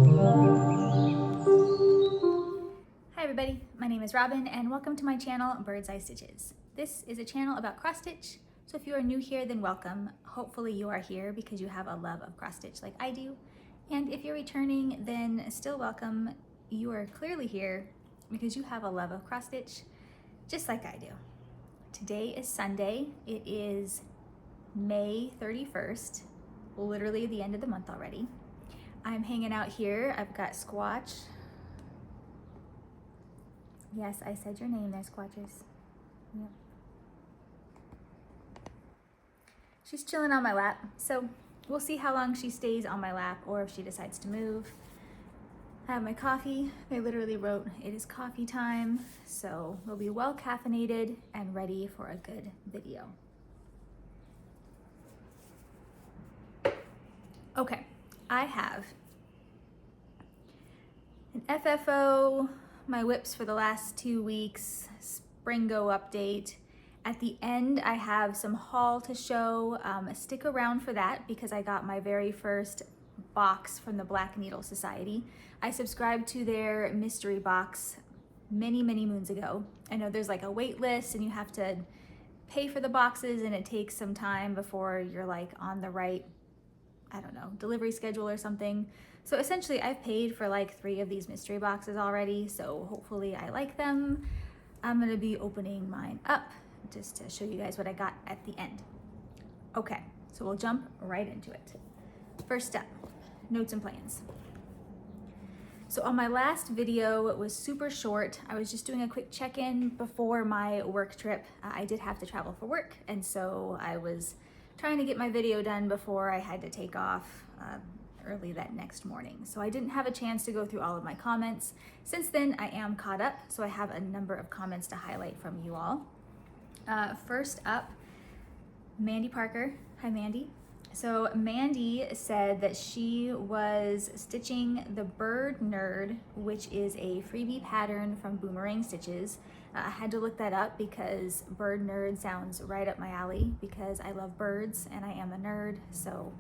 Hi everybody, my name is Robin and welcome to my channel Bird's Eye Stitches. This is a channel about cross stitch, so if you are new here then welcome. Hopefully you are here because you have a love of cross stitch like I do, and if you're returning then still welcome. You are clearly here because you have a love of cross stitch just like I do. Today is Sunday. It is May 31st, literally the end of the month already. I'm hanging out here. I've got Squatch. Yes, I said your name there, Squatchers. Yep. She's chilling on my lap, so we'll see how long she stays on my lap or if she decides to move. I have my coffee. They literally wrote, "It is coffee time," so we'll be well caffeinated and ready for a good video. Okay, I have an FFO, my whips for the last 2 weeks, SPRINGO update. At the end, I have some haul to show. Stick around for that because I got my very first box from the Black Needle Society. I subscribed to their mystery box many moons ago. I know there's like a wait list and you have to pay for the boxes and it takes some time before you're like on the right, I don't know, delivery schedule or something. So essentially I've paid for like 3 of these mystery boxes already, so hopefully I like them. I'm gonna be opening mine up just to show you guys what I got at the end. Okay, so we'll jump right into it. First up, notes and plans. So on my last video, it was super short. I was just doing a quick check-in before my work trip. I did have to travel for work, and so I was trying to get my video done before I had to take off early that next morning. So I didn't have a chance to go through all of my comments. Since then, I am caught up, so I have a number of comments to highlight from you all. First up, Mandy Parker. Hi, Mandy. So Mandy said that she was stitching the Bird Nerd, which is a freebie pattern from Boomerang Stitches. I had to look that up because Bird Nerd sounds right up my alley because I love birds and I am a nerd, so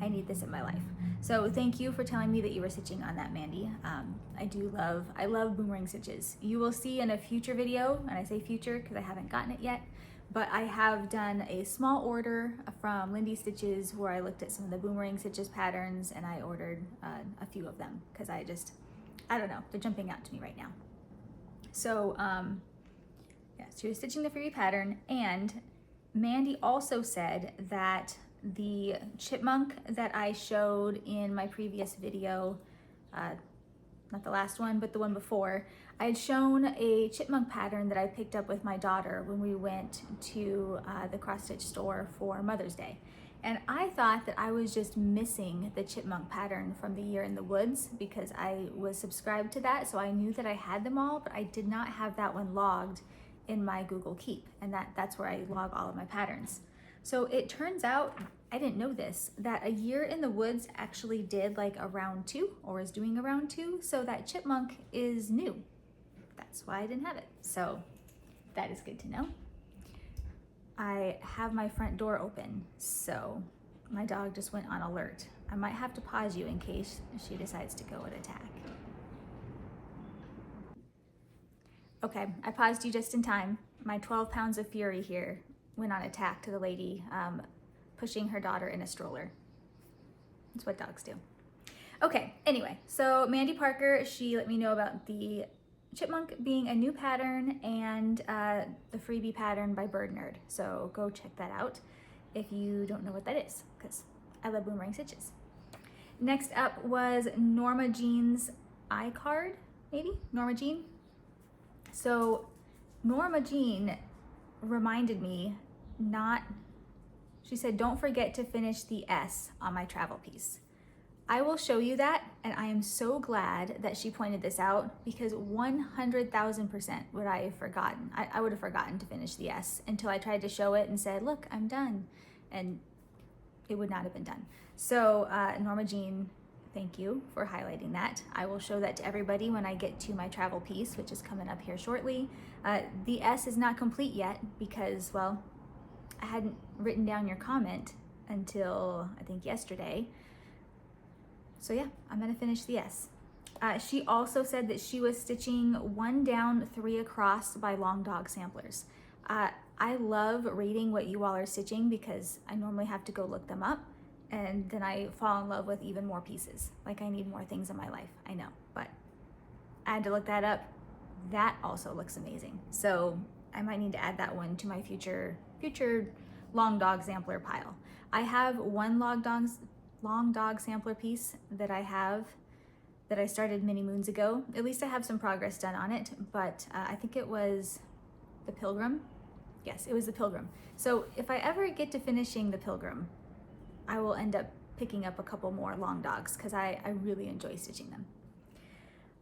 I need this in my life. So thank you for telling me that you were stitching on that, Mandy. I love Boomerang Stitches. You will see in a future video, and I say future because I haven't gotten it yet, but I have done a small order from Lindy Stitches where I looked at some of the Boomerang Stitches patterns and I ordered a few of them because I don't know, they're jumping out to me right now. So yeah, she was stitching the freebie pattern, and Mandy also said that the chipmunk that I showed in my previous video, not the last one, but the one before, I had shown a chipmunk pattern that I picked up with my daughter when we went to the cross stitch store for Mother's Day. And I thought that I was just missing the chipmunk pattern from the Year in the Woods because I was subscribed to that, so I knew that I had them all, but I did not have that one logged in my Google Keep, and that's where I log all of my patterns. So it turns out, I didn't know this, that a Year in the Woods actually did like a round 2 or is doing a round 2, so that chipmunk is new. That's why I didn't have it. So that is good to know. I have my front door open, so my dog just went on alert. I might have to pause you in case she decides to go and attack. Okay, I paused you just in time. My 12 pounds of fury here went on attack to the lady pushing her daughter in a stroller. That's what dogs do. Okay, anyway, so Mandy Parker, she let me know about the chipmunk being a new pattern and the freebie pattern by Bird Nerd. So go check that out if you don't know what that is, because I love Boomerang Stitches. Next up was Norma Jean's iCard, maybe? Norma Jean? So Norma Jean reminded me she said, don't forget to finish the S on my travel piece. I will show you that, and I am so glad that she pointed this out because 100,000% would I have forgotten. I would have forgotten to finish the S until I tried to show it and said, look, I'm done. And it would not have been done. So Norma Jean, thank you for highlighting that. I will show that to everybody when I get to my travel piece, which is coming up here shortly. The S is not complete yet because, well, I hadn't written down your comment until I think yesterday. So yeah, I'm gonna finish the S. She also said that she was stitching 1 down, 3 across by Long Dog Samplers. I love reading what you all are stitching because I normally have to go look them up, and then I fall in love with even more pieces. Like I need more things in my life, I know, but I had to look that up. That also looks amazing. So I might need to add that one to my future Long Dog Sampler pile. I have one Long Dog Sampler piece that I started many moons ago. At least I have some progress done on it, but I think it was the Pilgrim. Yes, it was the Pilgrim. So if I ever get to finishing the Pilgrim, I will end up picking up a couple more Long Dogs because I really enjoy stitching them.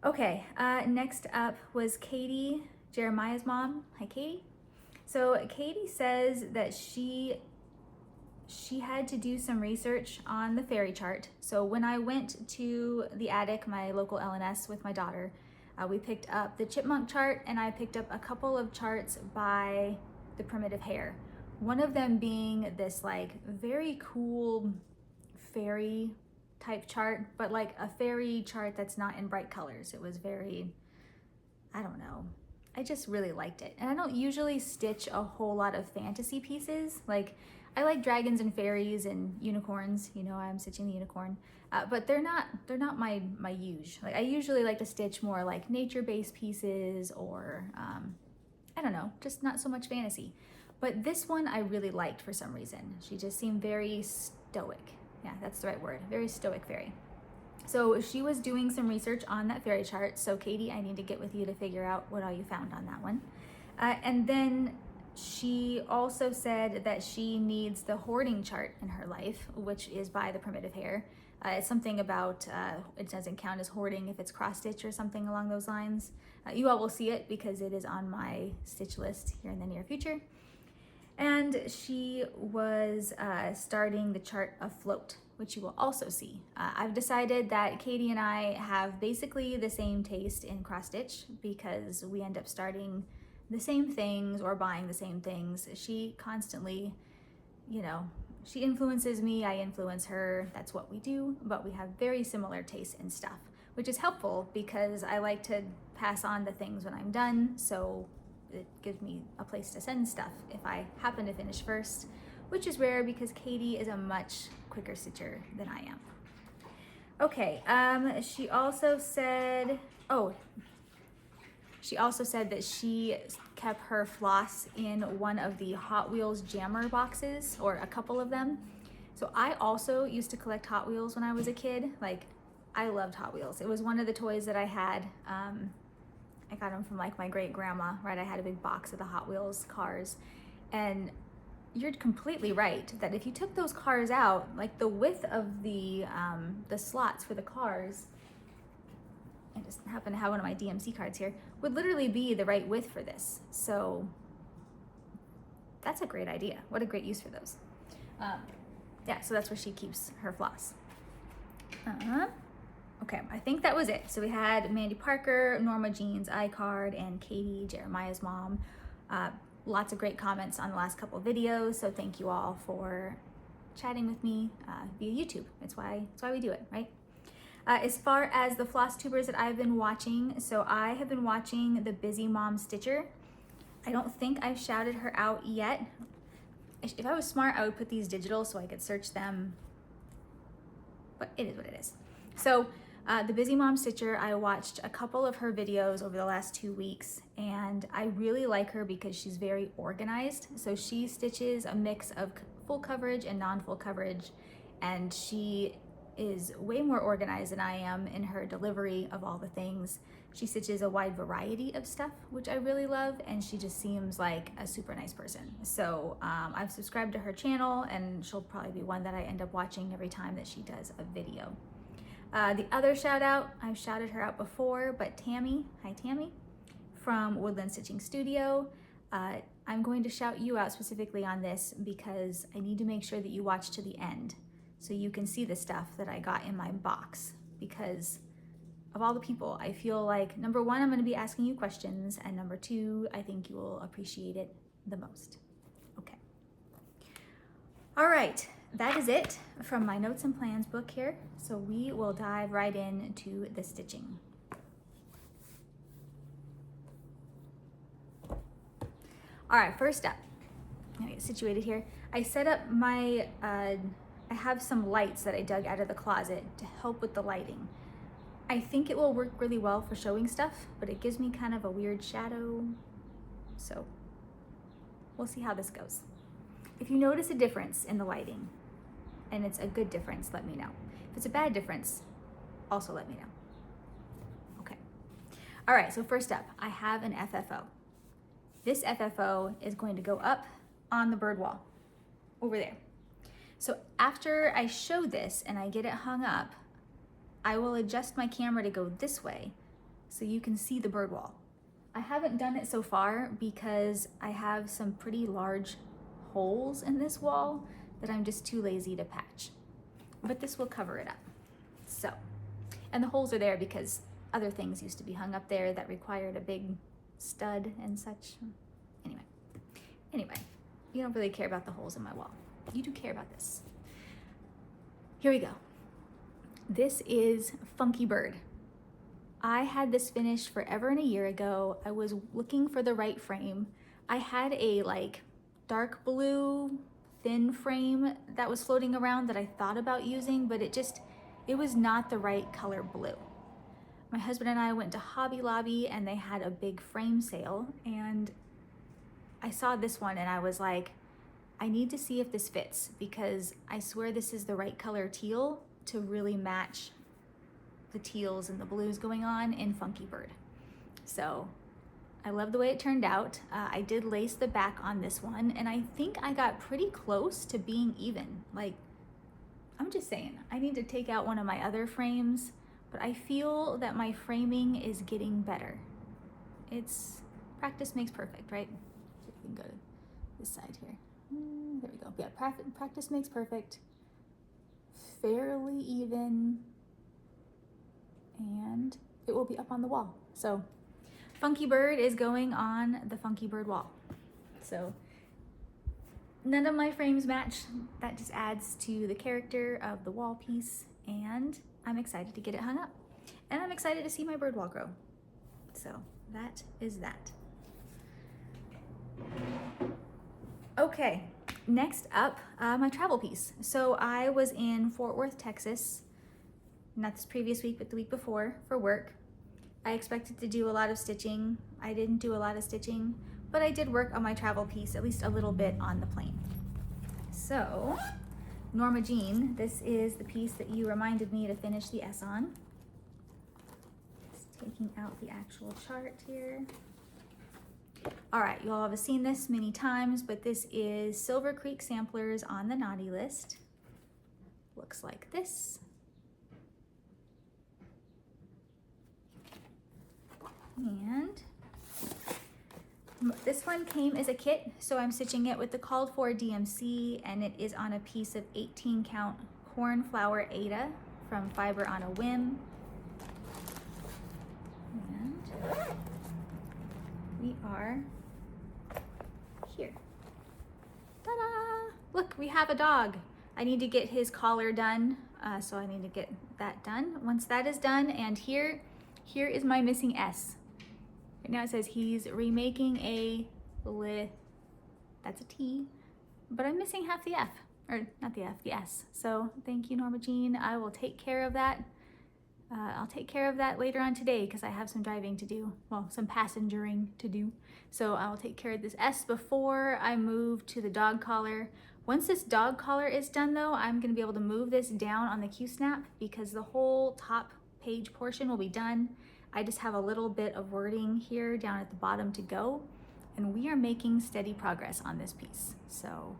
Okay, next up was Katie, Jeremiah's mom. Hi, Katie. So Katie says that she had to do some research on the fairy chart. So when I went to the attic, my local LNS with my daughter, we picked up the chipmunk chart, and I picked up a couple of charts by the Primitive Hare. One of them being this like very cool fairy type chart, but like a fairy chart that's not in bright colors. It was very, I don't know. I just really liked it. And I don't usually stitch a whole lot of fantasy pieces. Like I like dragons and fairies and unicorns. You know, I'm stitching the unicorn, but they're not my usual. Like I usually like to stitch more like nature-based pieces, or I don't know, just not so much fantasy. But this one I really liked for some reason. She just seemed very stoic. Yeah, that's the right word. Very stoic fairy. So she was doing some research on that fairy chart. So Katie, I need to get with you to figure out what all you found on that one. And then she also said that she needs the hoarding chart in her life, which is by the Primitive Hare. It's something about, it doesn't count as hoarding if it's cross stitch or something along those lines. You all will see it because it is on my stitch list here in the near future. And she was starting the chart afloat, which you will also see. I've decided that Katie and I have basically the same taste in cross stitch because we end up starting the same things or buying the same things. She constantly, you know, she influences me, I influence her, that's what we do, but we have very similar tastes in stuff, which is helpful because I like to pass on the things when I'm done, so it gives me a place to send stuff if I happen to finish first, which is rare because Katie is a much quicker stitcher than I am. Okay, she also said that she kept her floss in one of the Hot Wheels jammer boxes, or a couple of them. So I also used to collect Hot Wheels when I was a kid. Like, I loved Hot Wheels. It was one of the toys that I had. I got them from like my great grandma, right? I had a big box of the Hot Wheels cars. And you're completely right that if you took those cars out, like the width of the slots for the cars, I just happen to have one of my DMC cards here, would literally be the right width for this. So that's a great idea. What a great use for those. Yeah, so that's where she keeps her floss. Okay, I think that was it. So we had Mandy Parker, Norma Jean's iCard, and Katie, Jeremiah's mom. Lots of great comments on the last couple of videos, so thank you all for chatting with me via YouTube. It's why we do it, right? As far as the Flosstubers that I've been watching, so I have been watching the Busymomstitcher. I don't think I've shouted her out yet. If I was smart, I would put these digital so I could search them, but it is what it is. So the Busymomstitcher, I watched a couple of her videos over the last 2 weeks, and I really like her because she's very organized. So she stitches a mix of full coverage and non-full coverage, and she is way more organized than I am in her delivery of all the things. She stitches a wide variety of stuff, which I really love, and she just seems like a super nice person. So I've subscribed to her channel, and she'll probably be one that I end up watching every time that she does a video. The other shout out, I've shouted her out before, but Tammy, hi Tammy, from Woodland Stitching Studio. I'm going to shout you out specifically on this because I need to make sure that you watch to the end so you can see the stuff that I got in my box, because of all the people, I feel like, number one, I'm going to be asking you questions, and number two, I think you will appreciate it the most. Okay. All right, that is it from my notes and plans book here. So we will dive right into the stitching. All right, first up, I'm gonna get situated here. I set up my, I have some lights that I dug out of the closet to help with the lighting. I think it will work really well for showing stuff, but it gives me kind of a weird shadow. So we'll see how this goes. If you notice a difference in the lighting, and it's a good difference, let me know. If it's a bad difference, also let me know. Okay. All right, so first up, I have an FFO. This FFO is going to go up on the bird wall over there. So after I show this and I get it hung up, I will adjust my camera to go this way so you can see the bird wall. I haven't done it so far because I have some pretty large holes in this wall that I'm just too lazy to patch. But this will cover it up. So, and the holes are there because other things used to be hung up there that required a big stud and such. Anyway, you don't really care about the holes in my wall. You do care about this. Here we go. This is Funky Bird. I had this finished forever and a year ago. I was looking for the right frame. I had a like dark blue thin frame that was floating around that I thought about using, but it was not the right color blue. My husband and I went to Hobby Lobby and they had a big frame sale, and I saw this one and I was like, I need to see if this fits because I swear this is the right color teal to really match the teals and the blues going on in Funky Bird. So I love the way it turned out. I did lace the back on this one and I think I got pretty close to being even. Like, I'm just saying, I need to take out one of my other frames, but I feel that my framing is getting better. It's practice makes perfect, right? So we can go to this side here. There we go. Yeah, practice makes perfect. Fairly even, and it will be up on the wall. So Funky Bird is going on the Funky Bird wall. So none of my frames match. That just adds to the character of the wall piece, and I'm excited to get it hung up. And I'm excited to see my bird wall grow. So that is that. Okay, next up, my travel piece. So I was in Fort Worth, Texas, not this previous week, but the week before for work. I expected to do a lot of stitching. I didn't do a lot of stitching, but I did work on my travel piece, at least a little bit on the plane. So, Norma Jean, this is the piece that you reminded me to finish the S on. Just taking out the actual chart here. All right, you all have seen this many times, but this is Silver Creek Samplers on the naughty list. Looks like this. And this one came as a kit, so I'm stitching it with the called for DMC, and it is on a piece of 18 count cornflower Ada from Fiber on a Whim. And we are here. Ta-da! Look, we have a dog. I need to get his collar done, so I need to get that done. Once that is done, and here is my missing S. Right now it says he's remaking a that's a T, but I'm missing half the F, or not the F, the S. So thank you, Norma Jean. I will take care of that. I'll take care of that later on today because I have some driving to do, well, some passengering to do. So I'll take care of this S before I move to the dog collar. Once this dog collar is done though, I'm gonna be able to move this down on the Q-snap because the whole top page portion will be done. I just have a little bit of wording here down at the bottom to go, and we are making steady progress on this piece. So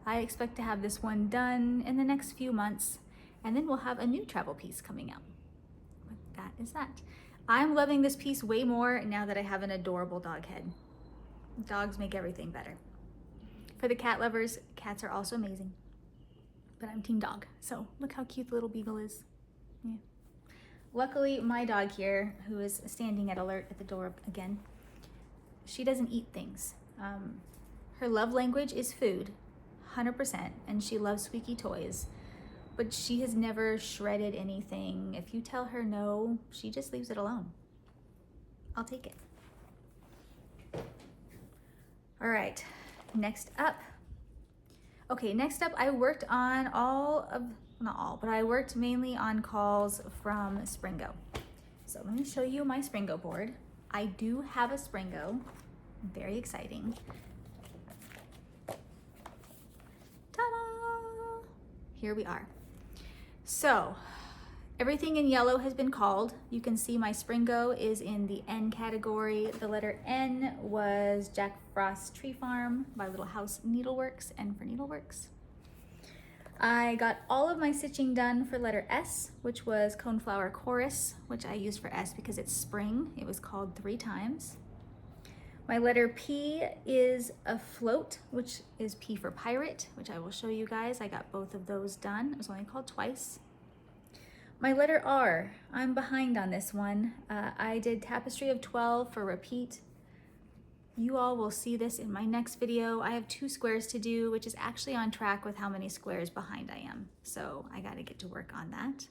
I expect to have this one done in the next few months, and then we'll have a new travel piece coming out. But that is that. I'm loving this piece way more now that I have an adorable dog head. Dogs make everything better. For the cat lovers, cats are also amazing, but I'm team dog. So look how cute the little beagle is. Yeah. Luckily, my dog here, who is standing at alert at the door again, she doesn't eat things. Her love language is food. 100%, and she loves squeaky toys, but she has never shredded anything. If you tell her no, she just leaves it alone. I'll take it. All right, next up. Okay, next up, I worked on not all, but I worked mainly on calls from SPRINGO. So let me show you my SPRINGO board. I do have a SPRINGO, very exciting. Ta-da! Here we are. So everything in yellow has been called. You can see my SPRINGO is in the N category. The letter N was Jack Frost Tree Farm by Little House Needleworks, N for Needleworks. I got all of my stitching done for letter S, which was Coneflower Chorus, which I used for S because it's spring. It was called 3 times. My letter P is a float, which is P for pirate, which I will show you guys. I got both of those done. It was only called twice. My letter R, I'm behind on this one. I did Tapestry of 12 for repeat. You all will see this in my next video. I have 2 squares to do, which is actually on track with how many squares behind I am. So I gotta get to work on that.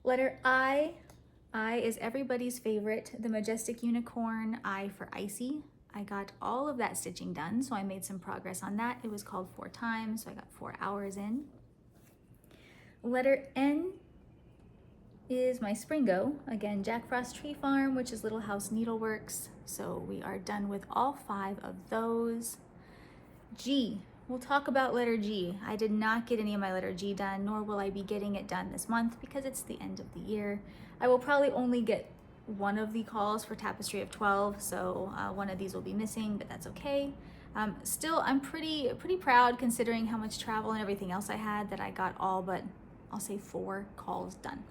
Letter I is everybody's favorite, the Majestic Unicorn, I for Icy. I got all of that stitching done, so I made some progress on that. It was called 4 times, so I got 4 hours in. Letter N is my SPRINGO, again, Jack Frost Tree Farm, which is Little House Needleworks. So we are done with all 5 of those. G, we'll talk about letter G. I did not get any of my letter G done, nor will I be getting it done this month because it's the end of the year. I will probably only get one of the calls for Tapestry of 12, so one of these will be missing, but that's okay. Still, I'm pretty proud considering how much travel and everything else I had that I got all but, I'll say 4 calls done.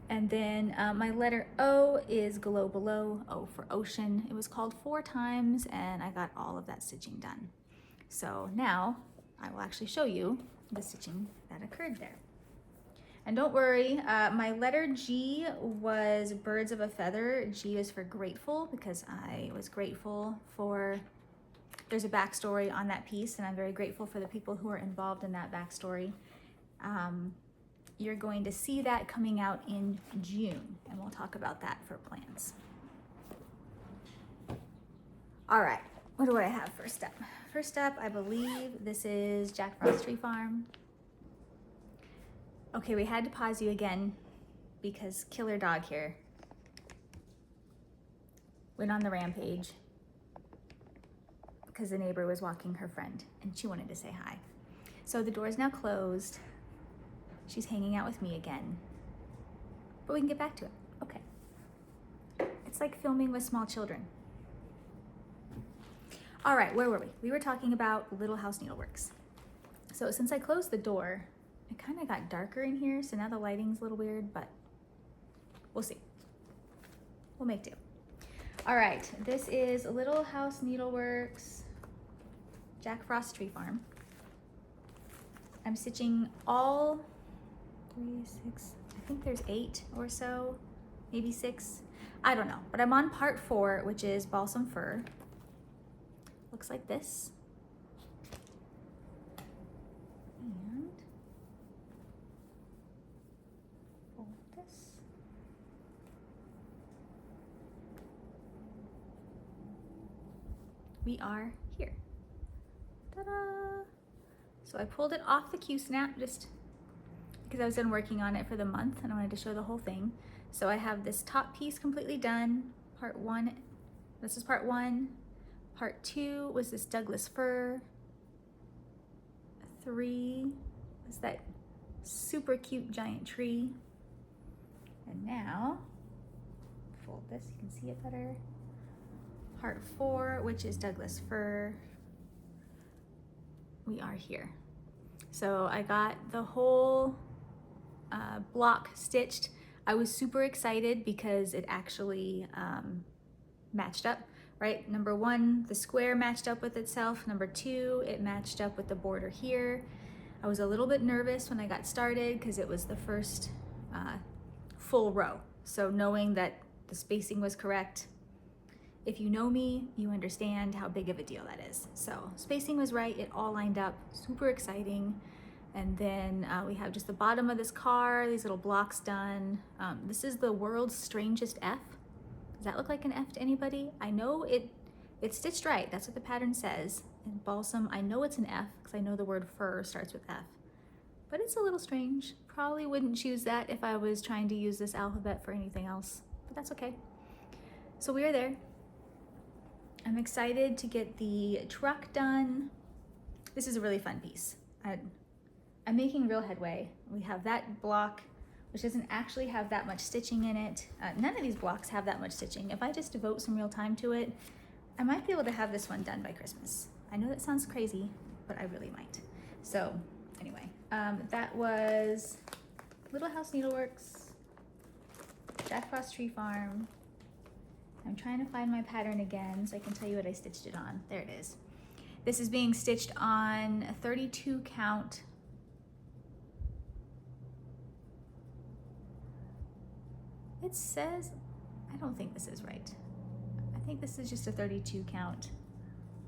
And then my letter O is Glow Below, O for Ocean. It was called 4 times and I got all of that stitching done. So now I will actually show you the stitching that occurred there. And don't worry, my letter G was Birds of a Feather. G is for grateful because I was grateful for, there's a backstory on that piece and I'm very grateful for the people who are involved in that backstory. You're going to see that coming out in June, and we'll talk about that for plans. All right, what do I have first up? First up, I believe this is Jack Frost Tree Farm. Okay, we had to pause you again because killer dog here went on the rampage because the neighbor was walking her friend and she wanted to say hi. So the door is now closed. She's hanging out with me again, but we can get back to it. Okay. It's like filming with small children. All right, where were we? We were talking about Little House Needleworks. So since I closed the door, it kind of got darker in here, so now the lighting's a little weird, but we'll see. We'll make do. All right, this is Little House Needleworks, Jack Frost Tree Farm. I'm stitching all 3, 6, I think there's 8 or so, maybe 6, I don't know, but I'm on part 4, which is Balsam Fir. Looks like this. And fold this. We are here. Ta-da! So I pulled it off the Q-snap just because I was done working on it for the month and I wanted to show the whole thing. So I have this top piece completely done, part 1. This is part 1. Part 2 was this Douglas fir. 3 was that super cute giant tree. And now, fold this, you can see it better. Part 4, which is Douglas fir. We are here. So I got the whole block stitched. I was super excited because it actually matched up, right? Number 1, the square matched up with itself. Number 2, it matched up with the border here. I was a little bit nervous when I got started because it was the first full row. So knowing that the spacing was correct, if you know me, you understand how big of a deal that is. So spacing was right, it all lined up, super exciting. And then we have just the bottom of this car, these little blocks done. This is the world's strangest F. Does that look like an F to anybody? I know it's stitched right, that's what the pattern says. And balsam, I know it's an F because I know the word fur starts with F. But it's a little strange. Probably wouldn't choose that if I was trying to use this alphabet for anything else, but that's okay. So we are there. I'm excited to get the truck done. This is a really fun piece. I'm making real headway. We have that block, which doesn't actually have that much stitching in it. None of these blocks have that much stitching. If I just devote some real time to it, I might be able to have this one done by Christmas. I know that sounds crazy, but I really might. So anyway, that was Little House Needleworks, Jack Frost Tree Farm. I'm trying to find my pattern again so I can tell you what I stitched it on. There it is. This is being stitched on a 32 count. It says, I don't think this is right. I think this is just a 32 count,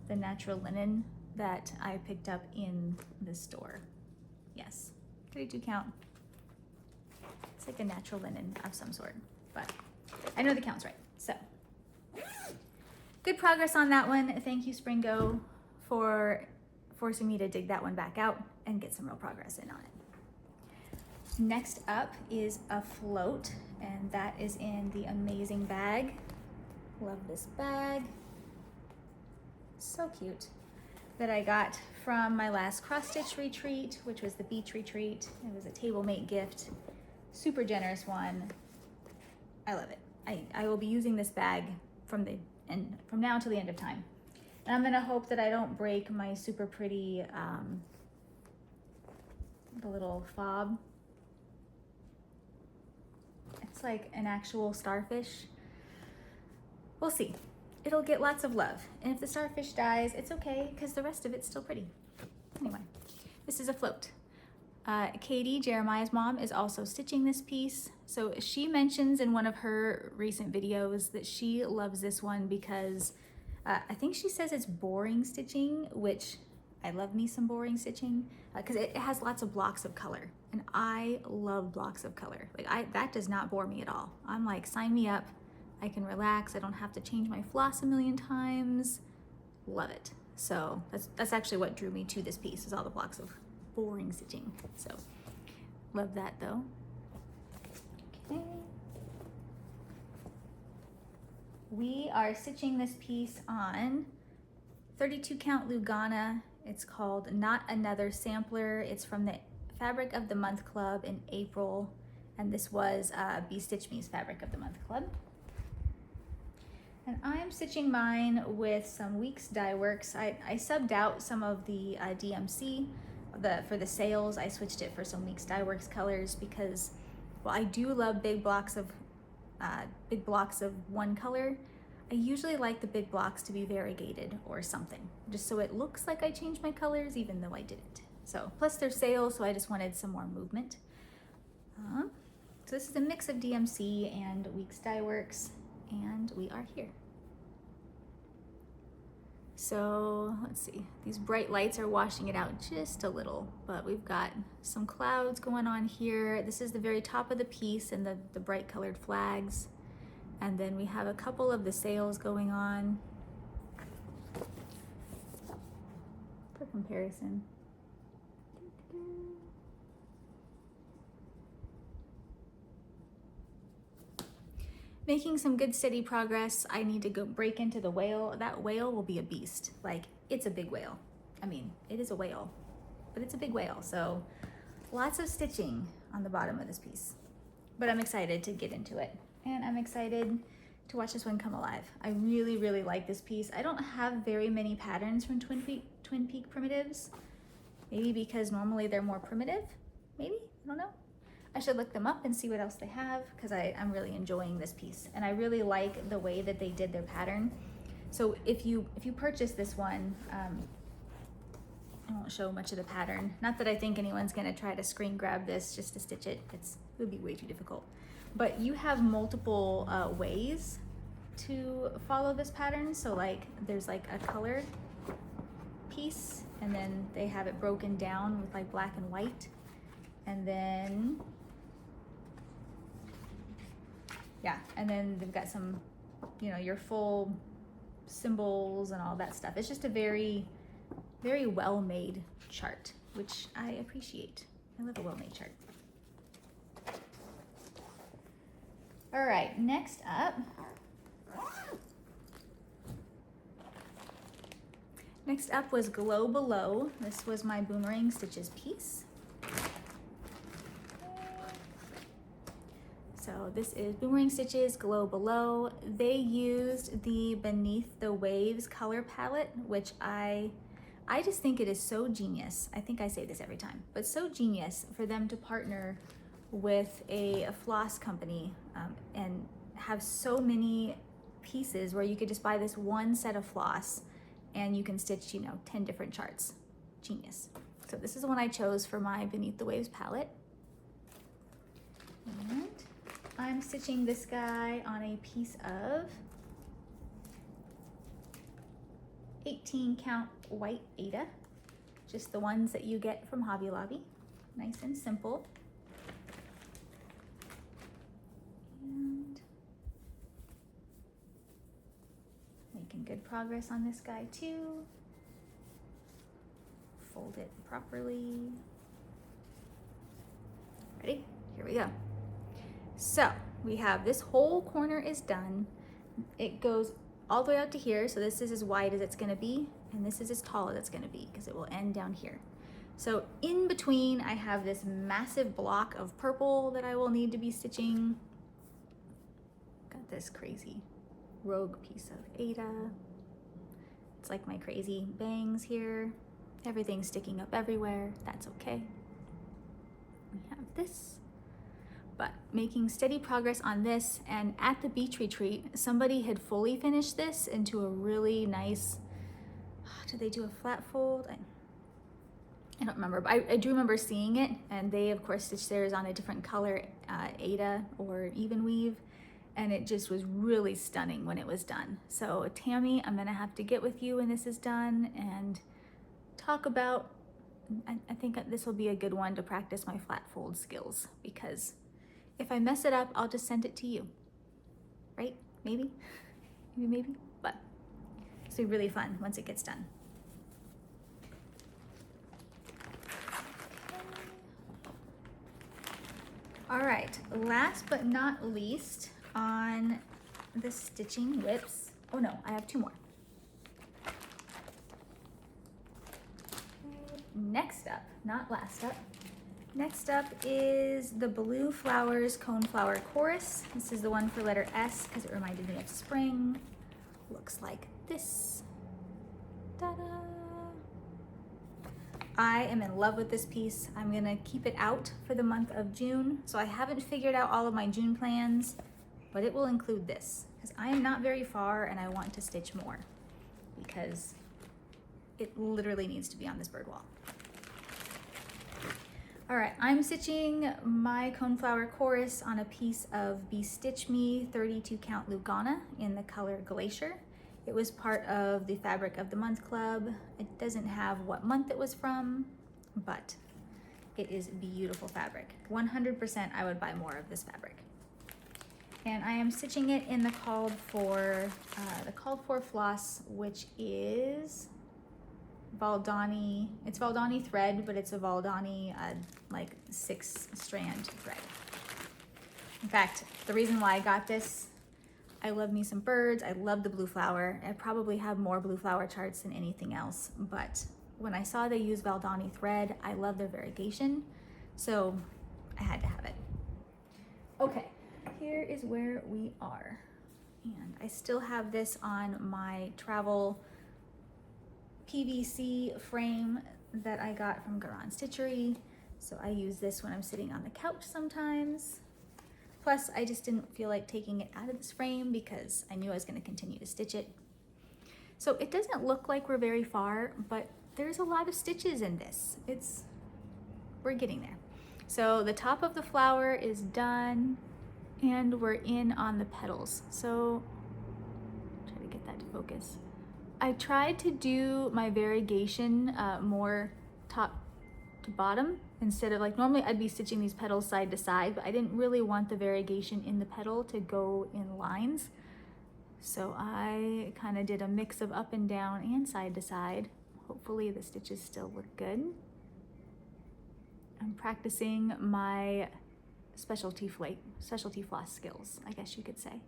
the natural linen that I picked up in the store. Yes, 32 count. It's like a natural linen of some sort, but I know the count's right. So good progress on that one. Thank you, SPRINGO, for forcing me to dig that one back out and get some real progress in on it. Next up is a float, and that is in the amazing bag. Love this bag. So cute. That I got from my last cross-stitch retreat, which was the beach retreat. It was a table mate gift. Super generous one. I love it. I will be using this bag from now until the end of time. And I'm gonna hope that I don't break my super pretty, the little fob. It's like an actual starfish. We'll see. It'll get lots of love. And if the starfish dies, it's okay because the rest of it's still pretty. Anyway, this is a float. Katie, Jeremiah's mom, is also stitching this piece. So she mentions in one of her recent videos that she loves this one because I think she says it's boring stitching, which I love me some boring stitching because it has lots of blocks of color, and I love blocks of color. Like that does not bore me at all. I'm like, sign me up. I can relax. I don't have to change my floss a million times. Love it. So that's actually what drew me to this piece, is all the blocks of boring stitching. So love that though. Okay. We are stitching this piece on 32 count Lugana. It's called Not Another Sampler. It's from the Fabric of the Month Club in April, and this was Be Stitch Me's Fabric of the Month Club. And I'm stitching mine with some Weeks Dye Works. I subbed out some of the DMC for the sales. I switched it for some Weeks Dye Works colors because, well, I do love big blocks of one color. I usually like the big blocks to be variegated or something, just so it looks like I changed my colors even though I didn't. So plus they're sales, so I just wanted some more movement. So this is a mix of DMC and Weeks Dye Works, and we are here. So let's see, these bright lights are washing it out just a little, but we've got some clouds going on here. This is the very top of the piece and the bright colored flags. And then we have a couple of the sails going on for comparison. Making some good steady progress. I need to go break into the whale. That whale will be a beast. Like, it's a big whale. I mean, it is a whale, but it's a big whale. So lots of stitching on the bottom of this piece, but I'm excited to get into it. And I'm excited to watch this one come alive. I really, really like this piece. I don't have very many patterns from Twin Peak Primitives. Maybe because normally they're more primitive, maybe, I don't know. I should look them up and see what else they have because I'm really enjoying this piece. And I really like the way that they did their pattern. So if you purchase this one, I won't show much of the pattern. Not that I think anyone's gonna try to screen grab this just to stitch it. It would be way too difficult. But you have multiple ways to follow this pattern. So like there's like a colored piece and then they have it broken down with like black and white. And then, yeah, and then they've got some, you know, your full symbols and all that stuff. It's just a very, very well-made chart, which I appreciate. I love a well-made chart. All right, next up. Next up was Glow Below. This was my Boomerang Stitches piece. So this is Boomerang Stitches Glow Below. They used the Beneath the Waves color palette, which I just think it is so genius. I think I say this every time, but so genius for them to partner with a floss company and have so many pieces where you could just buy this one set of floss and you can stitch, you know, 10 different charts. Genius. So this is the one I chose for my Beneath the Waves palette. And I'm stitching this guy on a piece of 18 count white Aida, just the ones that you get from Hobby Lobby. Nice and simple. And making good progress on this guy too. Fold it properly. Ready? Here we go. So we have this whole corner is done. It goes all the way out to here. So this is as wide as it's gonna be, and this is as tall as it's gonna be because it will end down here. So in between, I have this massive block of purple that I will need to be stitching. Got this crazy rogue piece of Aida. It's like my crazy bangs here. Everything's sticking up everywhere. That's okay. We have this. But making steady progress on this, and at the beach retreat, somebody had fully finished this into a really nice, did they do a flat fold? I don't remember, but I do remember seeing it, and they of course stitched theirs on a different color, Aida or even weave, and it just was really stunning when it was done. So Tammy, I'm gonna have to get with you when this is done and talk about, I think this will be a good one to practice my flat fold skills, because if I mess it up, I'll just send it to you, right? Maybe, maybe, but it's gonna be really fun once it gets done. All right, last but not least on the stitching whips. Oh no, I have two more. Next up, not last up. Next up is the Blue Flowers Coneflower Chorus. This is the one for letter S because it reminded me of spring. Looks like this. Ta-da! I am in love with this piece. I'm gonna keep it out for the month of June. So I haven't figured out all of my June plans, but it will include this because I am not very far and I want to stitch more because it literally needs to be on this bird wall. All right, I'm stitching my Coneflower Chorus on a piece of Be Stitch Me 32 count Lugana in the color Glacier. It was part of the Fabric of the Month Club. It doesn't have what month it was from, but it is beautiful fabric. 100% I would buy more of this fabric. And I am stitching it in the called for floss, which is Valdani. It's Valdani thread, but it's a Valdani like 6-strand thread. In fact, the reason why I got this, I love me some birds. I love the blue flower. I probably have more blue flower charts than anything else, but when I saw they use Valdani thread, I love their variegation, so I had to have it. Okay, here is where we are. And I still have this on my travel PVC frame that I got from Garan Stitchery. So I use this when I'm sitting on the couch sometimes. Plus, I just didn't feel like taking it out of this frame because I knew I was going to continue to stitch it. So it doesn't look like we're very far, but there's a lot of stitches in this. We're getting there. So the top of the flower is done and we're in on the petals. So get that to focus. I tried to do my variegation more top to bottom instead of like, normally I'd be stitching these petals side to side, but I didn't really want the variegation in the petal to go in lines. So I kind of did a mix of up and down and side to side. Hopefully the stitches still look good. I'm practicing my specialty floss skills, I guess you could say.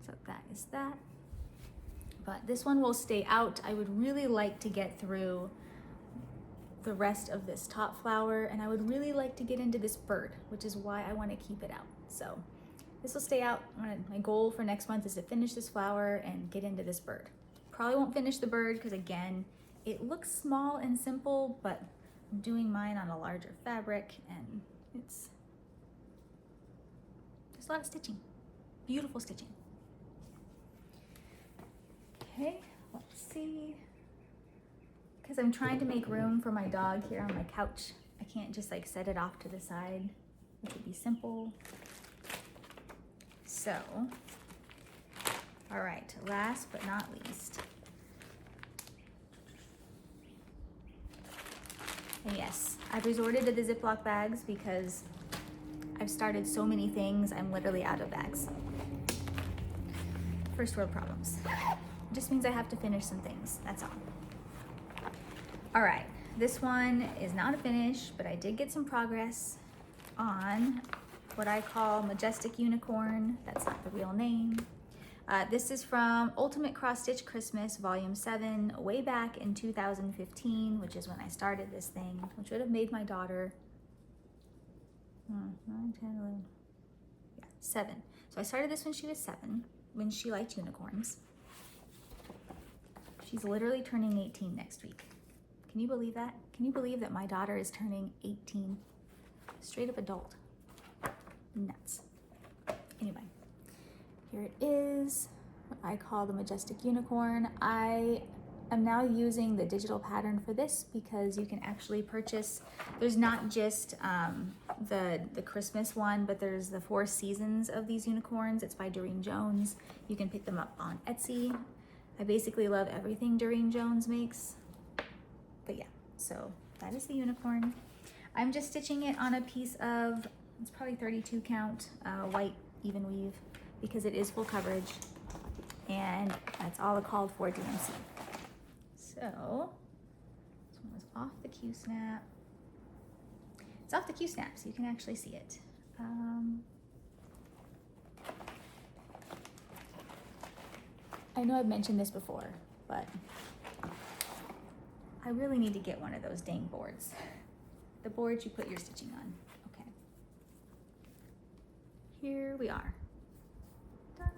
So that is that. But this one will stay out. I would really like to get through the rest of this top flower, and I would really like to get into this bird, which is why I want to keep it out. So this will stay out. My goal for next month is to finish this flower and get into this bird. Probably won't finish the bird because again, it looks small and simple, but I'm doing mine on a larger fabric and there's a lot of stitching, beautiful stitching. Okay, let's see. Because I'm trying to make room for my dog here on my couch. I can't just like set it off to the side, which would be simple. So, all right, last but not least. And yes, I've resorted to the Ziploc bags because I've started so many things, I'm literally out of bags. First world problems. It just means I have to finish some things, that's all. All right, this one is not a finish, but I did get some progress on what I call Majestic Unicorn. That's not the real name. This is from Ultimate Cross Stitch Christmas Volume 7, way back in 2015, which is when I started this thing, which would have made my daughter 9, 10, 11, yeah, 7. So I started this when she was 7, when she liked unicorns. She's literally turning 18 next week. Can you believe that? Can you believe that my daughter is turning 18? Straight up adult. Nuts. Anyway, here it is, what I call the Majestic Unicorn. I am now using the digital pattern for this because you can actually purchase, there's not just the Christmas one, but there's the 4 seasons of these unicorns. It's by Doreen Jones. You can pick them up on Etsy. I basically love everything Doreen Jones makes. But yeah, so that is the unicorn. I'm just stitching it on a piece of, it's probably 32 count white even weave because it is full coverage and that's all it called for DMC. So this one was off the Q-snap. It's off the Q-snap so you can actually see it. I know I've mentioned this before, but I really need to get one of those dang boards. The boards you put your stitching on. Okay. Here we are. Ta-da!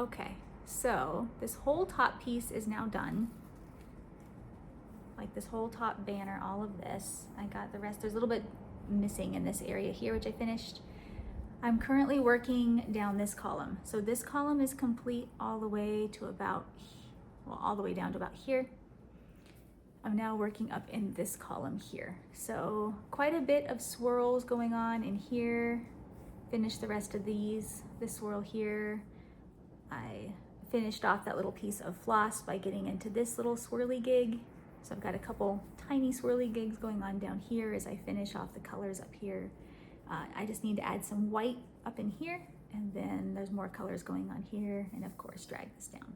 Okay, so this whole top piece is now done. Like this whole top banner, all of this. I got the rest. There's a little bit missing in this area here, which I finished. I'm currently working down this column. So this column is complete all the way to about, well, all the way down to about here. I'm now working up in this column here. So quite a bit of swirls going on in here. Finish the rest of these, this swirl here. I finished off that little piece of floss by getting into this little swirly gig. So I've got a couple tiny swirly gigs going on down here as I finish off the colors up here. I just need to add some white up in here, and then there's more colors going on here, and of course drag this down.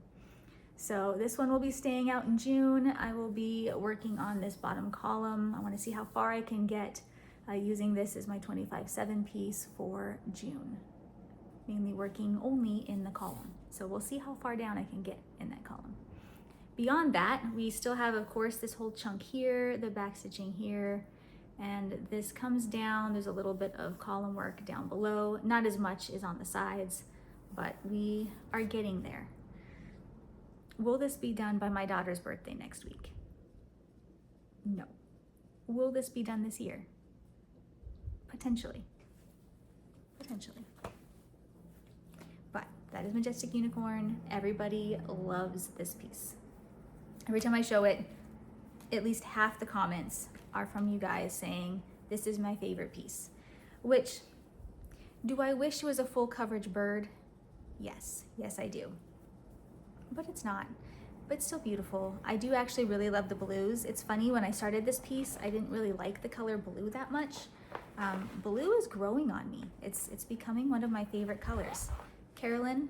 So this one will be staying out in June. I will be working on this bottom column. I want to see how far I can get using this as my 25/7 piece for June. Mainly working only in the column. So we'll see how far down I can get in that column. Beyond that, we still have, of course, this whole chunk here, the back stitching here, and this comes down. There's a little bit of column work down below, not as much as on the sides, but we are getting there. Will this be done by my daughter's birthday next week? No. Will this be done this year? Potentially. Potentially. But that is Majestic Unicorn. Everybody loves this piece. Every time I show it, at least half the comments are from you guys saying, this is my favorite piece, which Do I wish it was a full coverage bird? Yes, yes I do. But it's not. But it's still beautiful. I do actually really love the blues. It's funny, when I started this piece, I didn't really like the color blue that much. Blue is growing on me. It's becoming one of my favorite colors. Carolyn,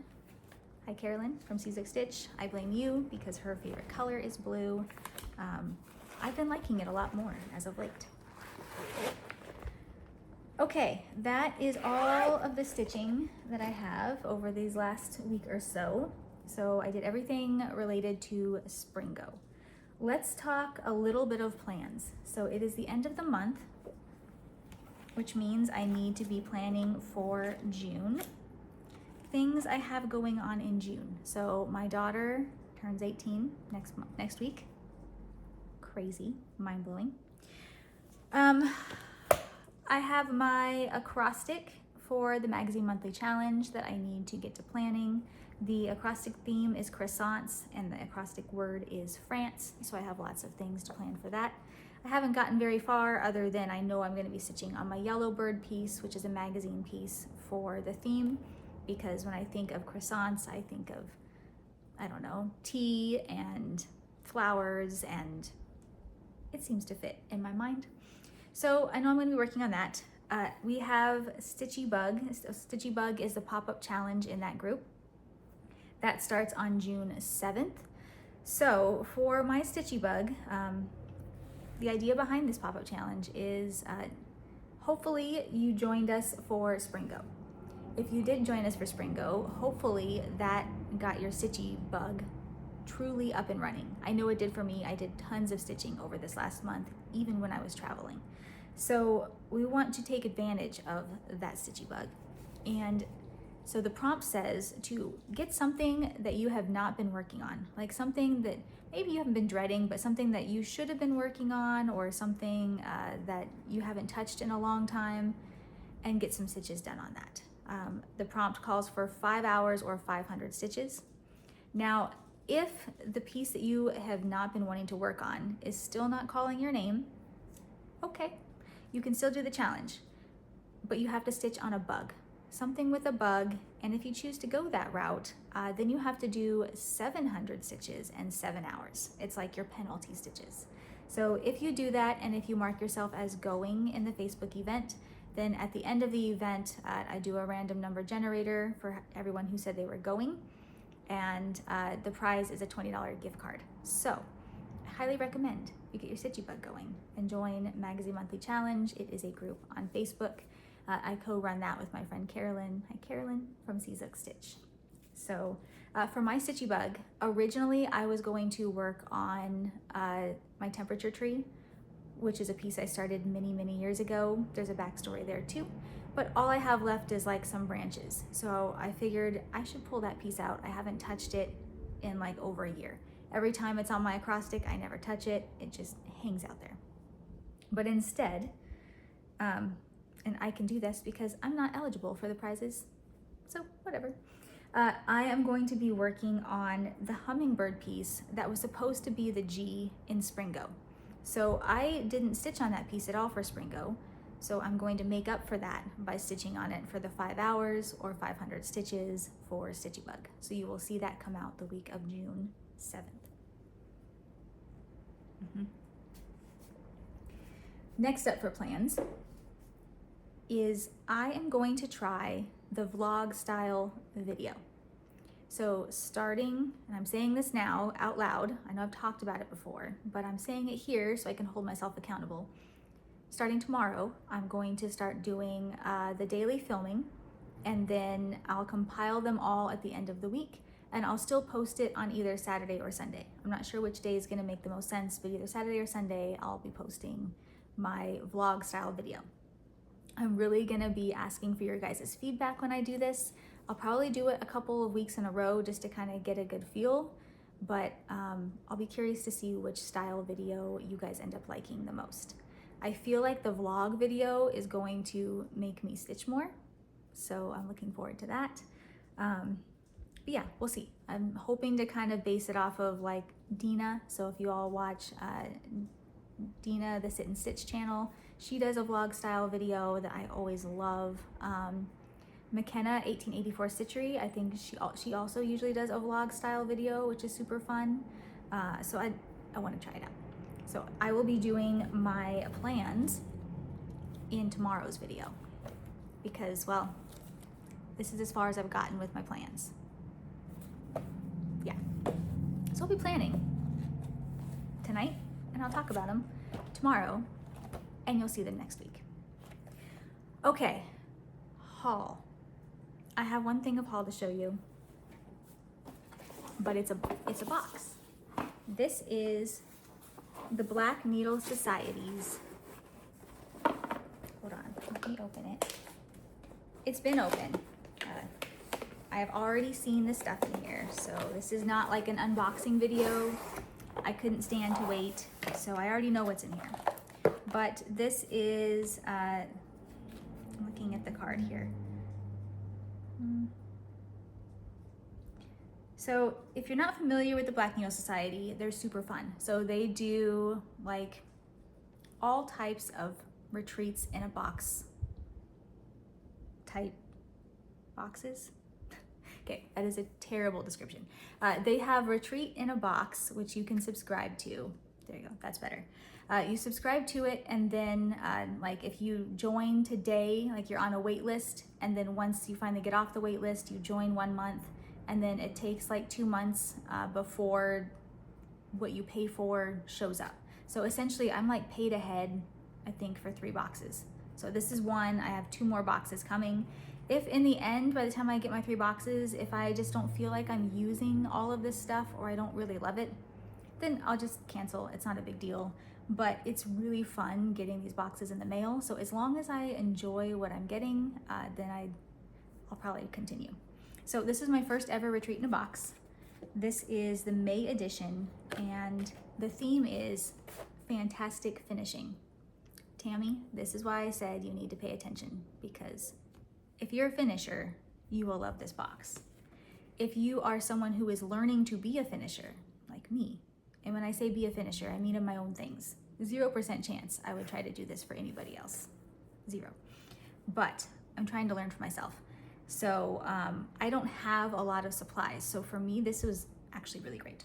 hi Carolyn from Caesar Stitch. I blame you because her favorite color is blue. I've been liking it a lot more as of late. Okay, that is all of the stitching that I have over these last week or so. So I did everything related to SPRINGO. Let's talk a little bit of plans. So it is the end of the month, which means I need to be planning for June. Things I have going on in June. So my daughter turns 18 next week. Crazy, mind-blowing. I have my acrostic for the Magazine Monthly Challenge that I need to get to planning. The acrostic theme is croissants and the acrostic word is France, so I have lots of things to plan for that. I haven't gotten very far other than I know I'm going to be stitching on my yellow bird piece, which is a magazine piece for the theme, because when I think of croissants, I think of, I don't know, tea and flowers, and it seems to fit in my mind. So I know I'm going to be working on that. We have Stitchy Bug. Stitchy Bug is the pop-up challenge in that group. That starts on June 7th. So for my Stitchy Bug, the idea behind this pop-up challenge is hopefully you joined us for SPRINGO. If you did join us for SPRINGO, hopefully that got your Stitchy Bug truly up and running. I know it did for me. I did tons of stitching over this last month, even when I was traveling. So we want to take advantage of that Stitchy Bug. And so the prompt says to get something that you have not been working on, like something that maybe you haven't been dreading, but something that you should have been working on, or something that you haven't touched in a long time, and get some stitches done on that. The prompt calls for 5 hours or 500 stitches. Now, if the piece that you have not been wanting to work on is still not calling your name, okay, you can still do the challenge, but you have to stitch on a bug, something with a bug. And if you choose to go that route, then you have to do 700 stitches and 7 hours. It's like your penalty stitches. So if you do that, and if you mark yourself as going in the Facebook event, then at the end of the event, I do a random number generator for everyone who said they were going. And the prize is a $20 gift card. So I highly recommend you get your Stitchy Bug going and join Magazine Monthly Challenge. It is a group on Facebook. I co-run that with my friend Carolyn. Hi Carolyn from Caesar Stitch. So for my Stitchy Bug, originally I was going to work on my temperature tree, which is a piece I started many, many years ago. There's a backstory there too. But all I have left is like some branches. So I figured I should pull that piece out. I haven't touched it in like over a year. Every time it's on my acrostic, I never touch it. It just hangs out there. But instead, and I can do this because I'm not eligible for the prizes, so whatever. I am going to be working on the hummingbird piece that was supposed to be the G in SPRINGO. So I didn't stitch on that piece at all for SPRINGO. So I'm going to make up for that by stitching on it for the 5 hours or 500 stitches for Stitchy Bug. So you will see that come out the week of June 7th. Next up for plans is I am going to try the vlog style video. So starting, and I'm saying this now out loud, I know I've talked about it before, but I'm saying it here so I can hold myself accountable. Starting tomorrow, I'm going to start doing the daily filming, and then I'll compile them all at the end of the week, and I'll still post it on either Saturday or Sunday. I'm not sure which day is gonna make the most sense, but either Saturday or Sunday, I'll be posting my vlog style video. I'm really gonna be asking for your guys' feedback when I do this. I'll probably do it a couple of weeks in a row just to kind of get a good feel, but I'll be curious to see which style video you guys end up liking the most. I feel like the vlog video is going to make me stitch more, so I'm looking forward to that. But yeah, we'll see. I'm hoping to kind of base it off of like Dina. So if you all watch Dina, the Sit and Stitch channel, she does a vlog style video that I always love. McKenna 1884 Stitchery. I think she also usually does a vlog style video, which is super fun. So I want to try it out. So I will be doing my plans in tomorrow's video because, well, this is as far as I've gotten with my plans. Yeah, so I'll be planning tonight and I'll talk about them tomorrow and you'll see them next week. Okay, haul. I have one thing of haul to show you, but it's a box. This is the Black Needle Society's. Hold on, let me open it. It's been open. I have already seen the stuff in here, so this is not like an unboxing video. I couldn't stand to wait, so I already know what's in here. But this is, I'm looking at the card here. So if you're not familiar with the Black Needle Society, they're super fun. So they do like all types of retreats in a box type boxes. Okay, that is a terrible description. They have retreat in a box, which you can subscribe to. There you go, that's better. You subscribe to it, and then like if you join today, like you're on a wait list, and then once you finally get off the wait list, you join 1 month, and then it takes like 2 months before what you pay for shows up. So essentially I'm like paid ahead, I think, for 3 boxes. So this is one, I have 2 more boxes coming. If in the end, by the time I get my 3 boxes, if I just don't feel like I'm using all of this stuff or I don't really love it, then I'll just cancel. It's not a big deal, but it's really fun getting these boxes in the mail. So as long as I enjoy what I'm getting, then I'll probably continue. So this is my first ever retreat in a box. This is the May edition, and the theme is fantastic finishing. Tammy, this is why I said you need to pay attention, because if you're a finisher, you will love this box. If you are someone who is learning to be a finisher, like me, and when I say be a finisher, I mean in my own things, 0% chance I would try to do this for anybody else, 0. But I'm trying to learn for myself. So I don't have a lot of supplies. So for me, this was actually really great.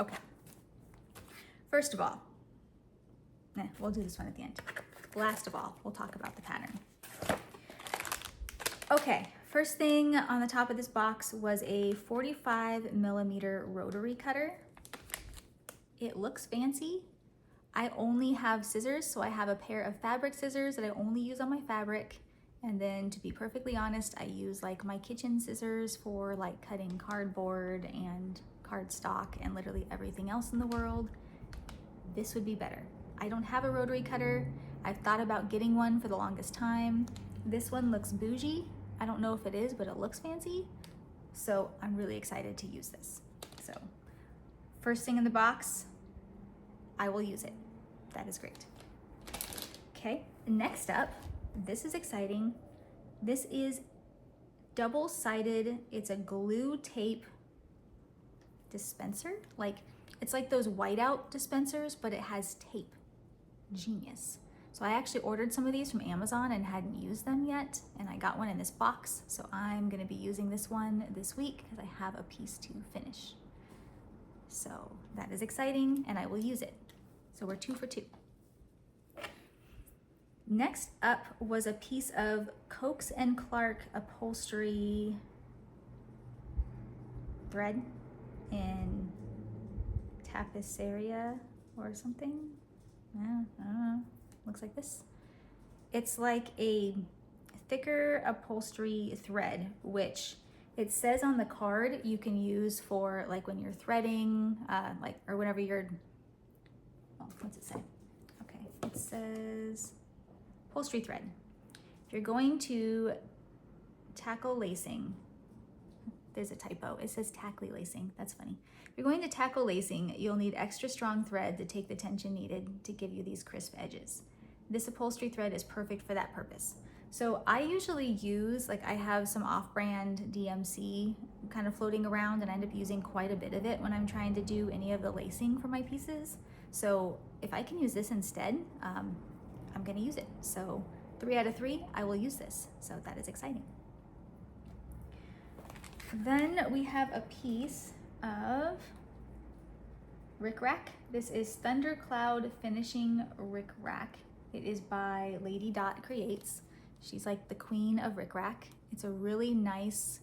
Okay. First of all, we'll do this one at the end. Last of all, we'll talk about the pattern. Okay, first thing on the top of this box was a 45mm rotary cutter. It looks fancy. I only have scissors, so I have a pair of fabric scissors that I only use on my fabric. And then, to be perfectly honest, I use like my kitchen scissors for like cutting cardboard and cardstock and literally everything else in the world. This would be better. I don't have a rotary cutter. I've thought about getting one for the longest time. This one looks bougie. I don't know if it is, but it looks fancy. So I'm really excited to use this. So first thing in the box, I will use it. That is great. Okay, next up, this is exciting. This is double-sided. It's a glue tape dispenser. Like, it's like those whiteout dispensers, but it has tape. Genius. So I actually ordered some of these from Amazon and hadn't used them yet, and I got one in this box. So I'm gonna be using this one this week because I have a piece to finish. So that is exciting, and I will use it. So we're 2 for 2. Next up was a piece of Coax & Clark upholstery thread in tapisseria or something. I don't know. Looks like this. It's like a thicker upholstery thread, which it says on the card you can use for like when you're threading, like, or whenever you're, oh, what's it say? Okay, it says upholstery thread. If you're going to tackle lacing, there's a typo. It says tackly lacing. That's funny. If you're going to tackle lacing, you'll need extra strong thread to take the tension needed to give you these crisp edges. This upholstery thread is perfect for that purpose. So I usually use, like, I have some off-brand DMC kind of floating around, and I end up using quite a bit of it when I'm trying to do any of the lacing for my pieces. So if I can use this instead, I'm gonna use it. So 3 out of 3, I will use this. So that is exciting. Then we have a piece of rickrack. This is Thundercloud Finishing Rickrack. It is by Lady Dot Creates. She's like the queen of rickrack. It's a really nice,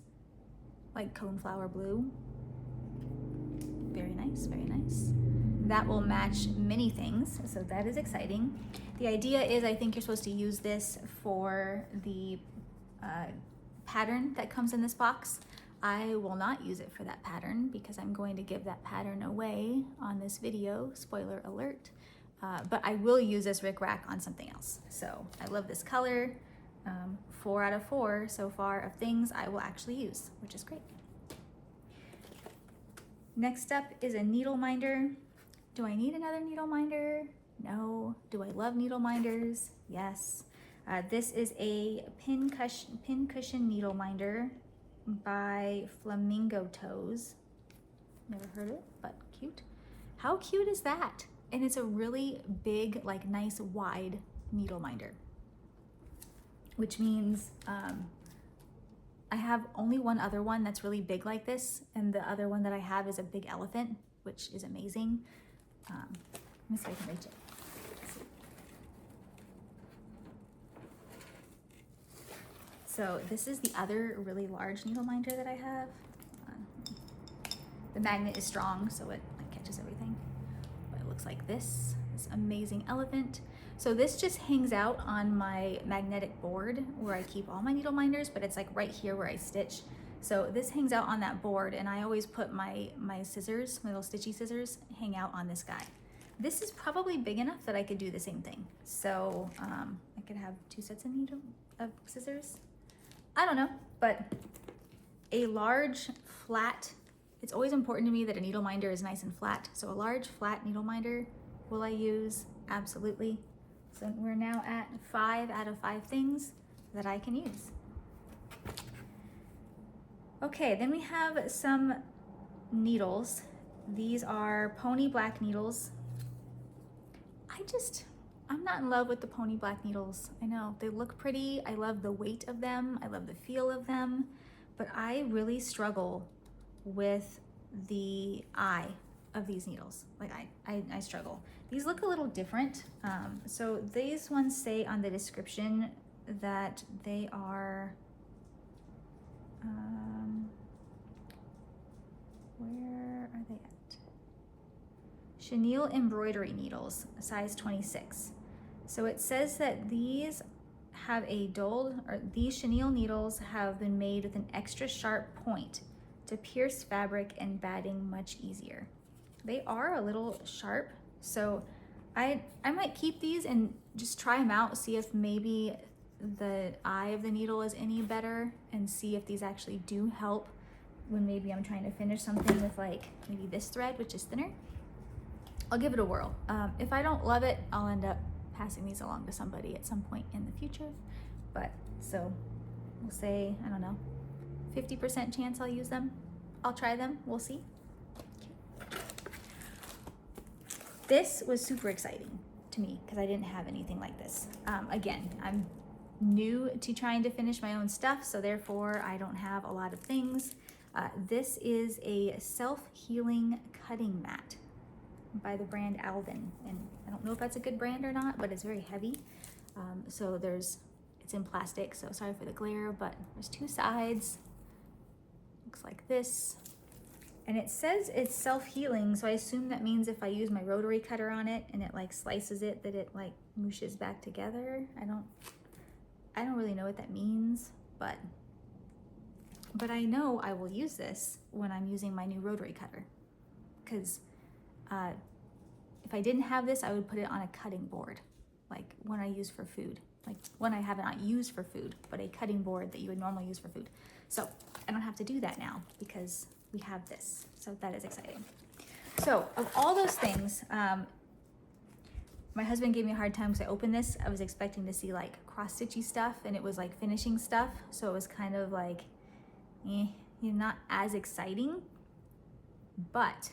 like coneflower blue. Very nice, very nice. That will match many things, so that is exciting. The idea is I think you're supposed to use this for the pattern that comes in this box. I will not use it for that pattern because I'm going to give that pattern away on this video, spoiler alert. But I will use this rickrack on something else. So I love this color. 4 out of 4 so far of things I will actually use, which is great. Next up is a needle minder. Do I need another needle minder? No. Do I love needle minders? Yes. This is a pin cushion needle minder by Flamingo Toes. Never heard of it, but cute. How cute is that? And it's a really big, like nice wide needle minder, which means I have only one other one that's really big like this, and the other one that I have is a big elephant, which is amazing. Let me see if I can reach it. So this is the other really large needle minder that I have. The magnet is strong, so it like catches everything. But it looks like this amazing elephant. So this just hangs out on my magnetic board where I keep all my needle minders, but it's like right here where I stitch. So this hangs out on that board, and I always put my scissors, my little stitchy scissors, hang out on this guy. This is probably big enough that I could do the same thing. So I could have 2 sets of scissors. I don't know, but a large flat, it's always important to me that a needle minder is nice and flat. So a large flat needle minder will I use? Absolutely. So we're now at 5 out of 5 things that I can use. Okay, then we have some needles. These are pony black needles. I'm not in love with the pony black needles. I know, they look pretty. I love the weight of them. I love the feel of them, but I really struggle with the eye of these needles. Like I struggle. These look a little different. So these ones say on the description that they are, where are they at? Chenille embroidery needles, size 26. So it says that these have a dulled, or these chenille needles have been made with an extra sharp point to pierce fabric and batting much easier. They are a little sharp, so I might keep these and just try them out, see if maybe the eye of the needle is any better, and see if these actually do help when maybe I'm trying to finish something with like maybe this thread, which is thinner. I'll give it a whirl. If I don't love it, I'll end up passing these along to somebody at some point in the future. But so we'll say, I don't know, 50% chance I'll use them. I'll try them, we'll see. Okay. This was super exciting to me because I didn't have anything like this. Again, I'm new to trying to finish my own stuff, so therefore I don't have a lot of things. This is a self-healing cutting mat by the brand Alvin, and I don't know if that's a good brand or not, but it's very heavy. So it's in plastic, so sorry for the glare, but there's 2 sides. Looks like this. And it says it's self-healing, so I assume that means if I use my rotary cutter on it and it like slices it, that it like mooshes back together. I don't really know what that means, but I know I will use this when I'm using my new rotary cutter, because if I didn't have this, I would put it on a cutting board, like one I use for food, like one I have not used for food, but a cutting board that you would normally use for food. So I don't have to do that now because we have this. So that is exciting. So of all those things, my husband gave me a hard time because I opened this. I was expecting to see like cross-stitchy stuff, and it was like finishing stuff. So it was kind of like, not as exciting, but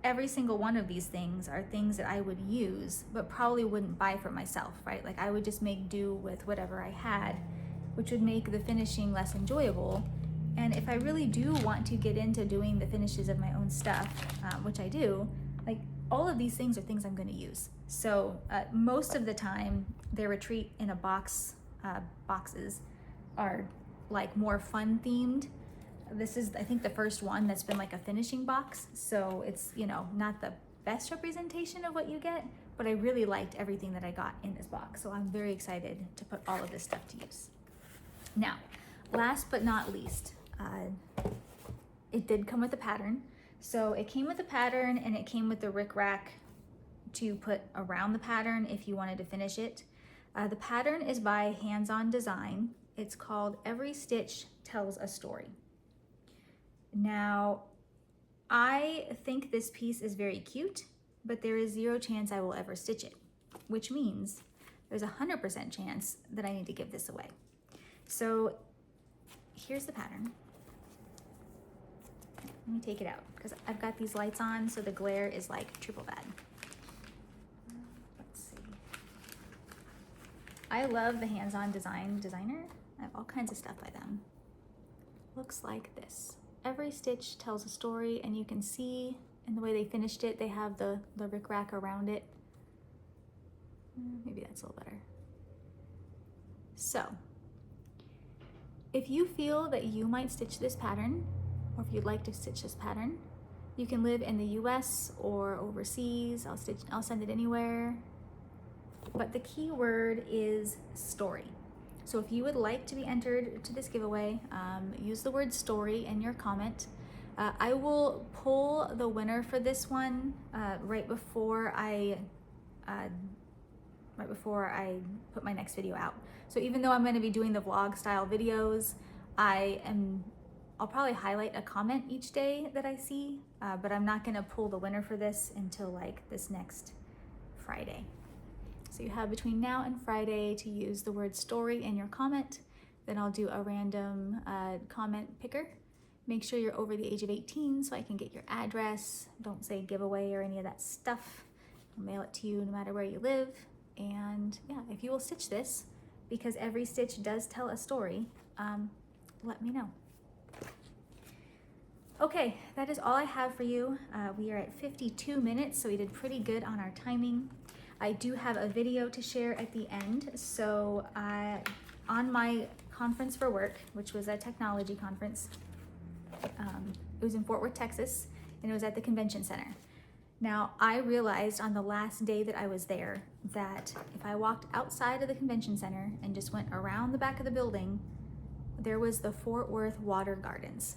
every single one of these things are things that I would use, but probably wouldn't buy for myself, right? Like I would just make do with whatever I had, which would make the finishing less enjoyable. And if I really do want to get into doing the finishes of my own stuff, which I do, like all of these things are things I'm going to use. So most of the time, their retreat in a box boxes are like more fun themed. This is, I think, the first one that's been like a finishing box. So it's, you know, not the best representation of what you get, but I really liked everything that I got in this box. So I'm very excited to put all of this stuff to use. Now, last but not least, it did come with a pattern. So it came with a pattern and it came with the rickrack to put around the pattern if you wanted to finish it. The pattern is by Hands On Design. It's called Every Stitch Tells a Story. Now, I think this piece is very cute, but there is 0 chance I will ever stitch it, which means there's 100% chance that I need to give this away. So here's the pattern. Let me take it out because I've got these lights on, so the glare is like triple bad. Let's see. I love the Hands On Designer. I have all kinds of stuff by them. Looks like this. Every stitch tells a story, and you can see in the way they finished it, they have the rickrack around it. Maybe that's a little better. So, if you feel that you might stitch this pattern, or if you'd like to stitch this pattern, you can live in the US or overseas. I'll send it anywhere. But the key word is story. So if you would like to be entered to this giveaway, use the word story in your comment. I will pull the winner for this one right before I put my next video out. So even though I'm going to be doing the vlog style videos, I'll probably highlight a comment each day that I see, but I'm not going to pull the winner for this until like this next Friday. So you have between now and Friday to use the word story in your comment. Then I'll do a random comment picker. Make sure you're over the age of 18 so I can get your address. Don't say giveaway or any of that stuff. I'll mail it to you no matter where you live. And yeah, if you will stitch this, because every stitch does tell a story, let me know. Okay, that is all I have for you. We are at 52 minutes, so we did pretty good on our timing. I do have a video to share at the end. So on my conference for work, which was a technology conference, it was in Fort Worth, Texas, and it was at the convention center. Now, I realized on the last day that I was there that if I walked outside of the convention center and just went around the back of the building, there was the Fort Worth Water Gardens,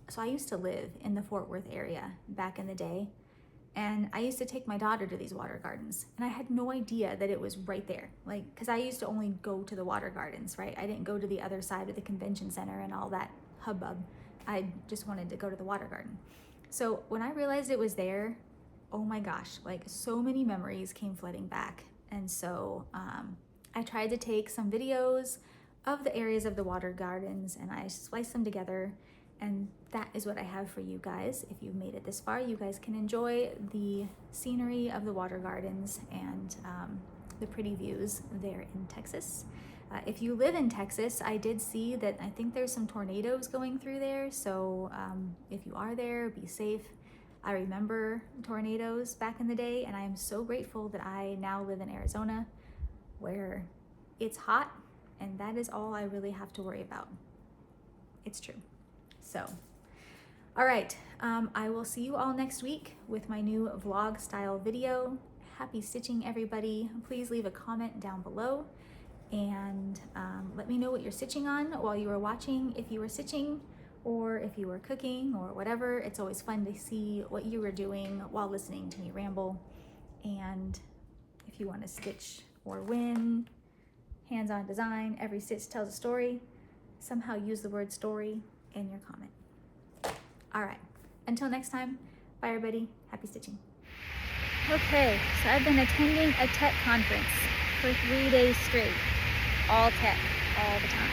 so I used to live in the Fort Worth area back in the day. And I used to take my daughter to these water gardens, and I had no idea that it was right there. Like, because I used to only go to the water gardens, right? I didn't go to the other side of the convention center and all that hubbub. I just wanted to go to the water garden. So when I realized it was there, oh my gosh, like so many memories came flooding back. And so I tried to take some videos of the areas of the water gardens, and I spliced them together. And that is what I have for you guys. If you've made it this far, you guys can enjoy the scenery of the water gardens and the pretty views there in Texas. If you live in Texas, I did see that I think there's some tornadoes going through there. So if you are there, be safe. I remember tornadoes back in the day, and I am so grateful that I now live in Arizona where it's hot, and that is all I really have to worry about. It's true. So, all right, I will see you all next week with my new vlog style video. Happy stitching, everybody. Please leave a comment down below and let me know what you're stitching on while you were watching, if you were stitching or if you were cooking or whatever. It's always fun to see what you were doing while listening to me ramble. And if you want to stitch or win, Hands On Design, Every Stitch Tells a Story, somehow use the word story in your comment. All right, until next time, bye everybody, happy stitching. Okay, so I've been attending a tech conference for 3 days straight, all tech, all the time.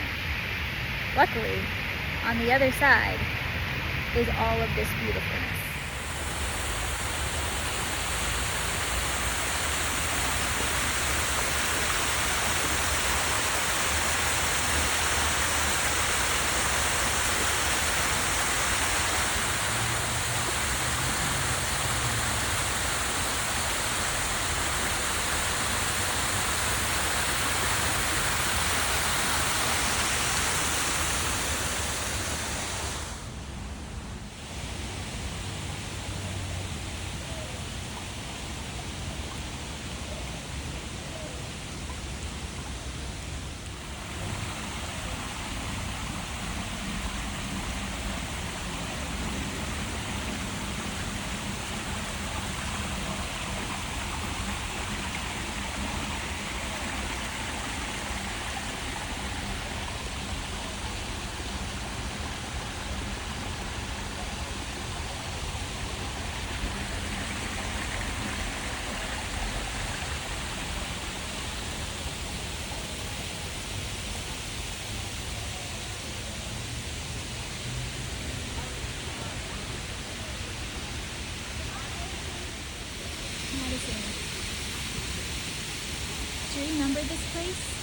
Luckily, on the other side is all of this beautifulness. remember this place?